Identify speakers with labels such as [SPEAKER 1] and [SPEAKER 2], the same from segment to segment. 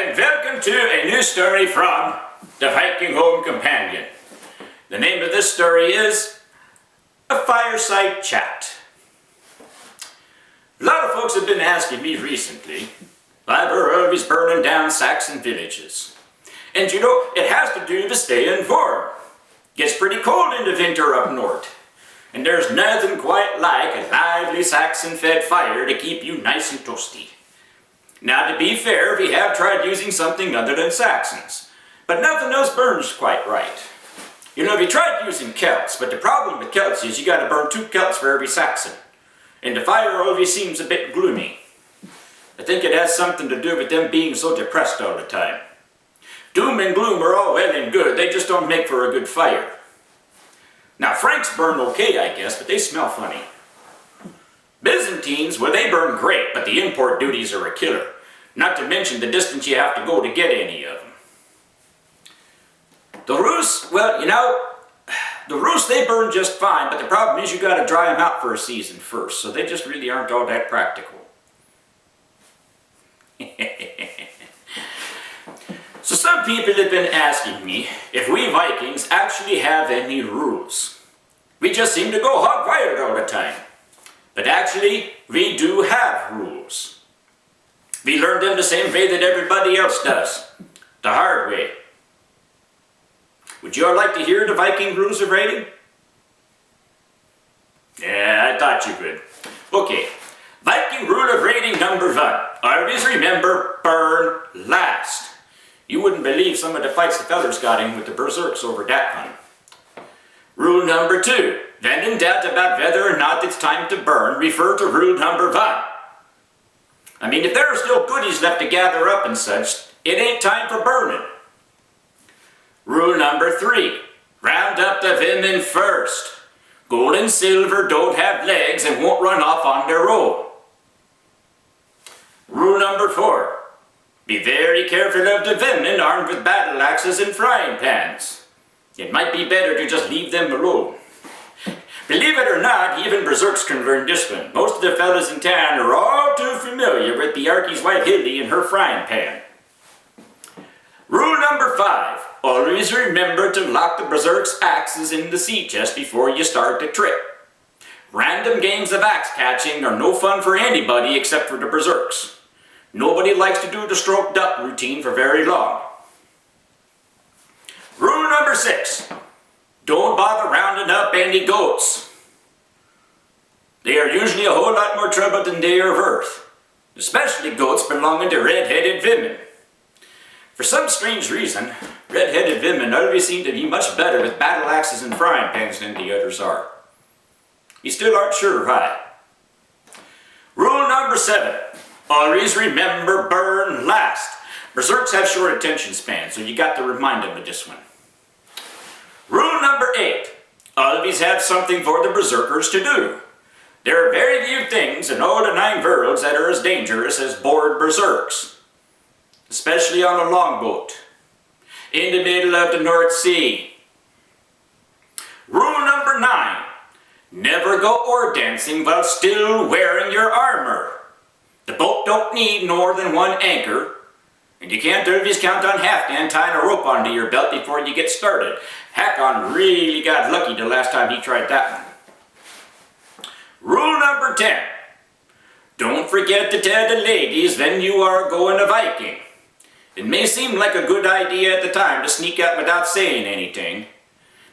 [SPEAKER 1] and welcome to a new story from the Viking Home Companion. The name of this story is A Fireside Chat. A lot of folks have been asking me recently why we're always burning down Saxon villages. And you know, it has to do with staying warm. Gets pretty cold in the winter up north. And there's nothing quite like a lively Saxon-fed fire to keep you nice and toasty. Now, to be fair, we have tried using something other than Saxons, but nothing else burns quite right. You know, we tried using Celts, but the problem with Celts is you gotta burn 2 Celts for every Saxon, and the fire always seems a bit gloomy. I think it has something to do with them being so depressed all the time. Doom and gloom are all well and good, they just don't make for a good fire. Now, Franks burn okay, I guess, but they smell funny. Byzantines, well, they burn great, but the import duties are a killer. Not to mention the distance you have to go to get any of them. The Rus, well, you know, the Rus, they burn just fine, but the problem is you gotta dry them out for a season first, so they just really aren't all that practical. So some people have been asking me if we Vikings actually have any rules. We just seem to go hog wild all the time. But actually, we do have rules. We learned them the same way that everybody else does. The hard way. Would you all like to hear the Viking rules of raiding? Yeah, I thought you would. Okay, Viking rule of raiding number 1. Always remember, burn last. You wouldn't believe some of the fights the fellers got in with the berserks over that one. Rule number 2. When in doubt about whether or not it's time to burn, refer to rule number 1. I mean, if there are still goodies left to gather up and such, it ain't time for burning. Rule number 3. Round up the women first. Gold and silver don't have legs and won't run off on their own. Rule number 4. Be very careful of the women armed with battle axes and frying pans. It might be better to just leave them alone. Believe it or not, even berserks can learn this one. Most of the fellas in town are all too familiar with Bjarki's wife Hildy and her frying pan. Rule number 5. Always remember to lock the berserk's axes in the sea chest before you start the trip. Random games of axe catching are no fun for anybody except for the berserks. Nobody likes to do the stroke duck routine for very long. Rule number 6. Don't bother rounding up any goats. They are usually a whole lot more trouble than they are worth, especially goats belonging to red-headed women. For some strange reason, red-headed women always seem to be much better with battle axes and frying pans than the others are. You still aren't sure why. Rule number 7. Always remember, burn last. Berserks have short attention spans, so you got to remind them of this one. Rule number 8. Always have something for the berserkers to do. There are very few things in all the 9 worlds that are as dangerous as bored berserks. Especially on a longboat. In the middle of the North Sea. Rule number 9. Never go oar dancing while still wearing your armor. The boat don't need more than 1 anchor, and you can't always count on Halfdan tying a rope onto your belt before you get started. Hakon really got lucky the last time he tried that one. Rule number 10. Don't forget to tell the ladies when you are going a Viking. It may seem like a good idea at the time to sneak out without saying anything,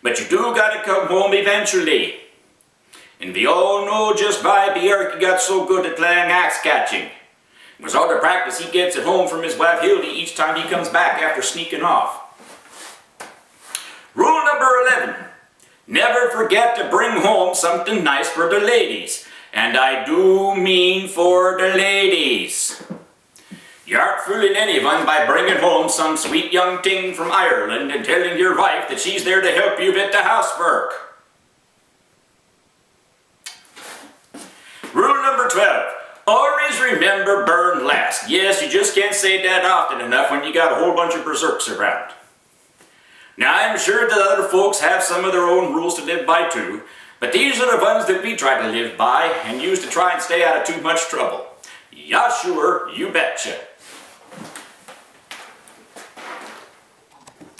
[SPEAKER 1] but you do gotta come home eventually. And we all know just why Bjarki got so good at playing axe catching. It was all the practice he gets at home from his wife Hildy each time he comes back after sneaking off. Rule number 11. Never forget to bring home something nice for the ladies. And I do mean for the ladies. You aren't fooling anyone by bringing home some sweet young ting from Ireland and telling your wife that she's there to help you with the housework. Rule number 12. Always remember, burn last. Yes, you just can't say that often enough when you got a whole bunch of berserks around. Now, I'm sure that other folks have some of their own rules to live by too, but these are the ones that we try to live by and use to try and stay out of too much trouble. Yeah, sure, you betcha.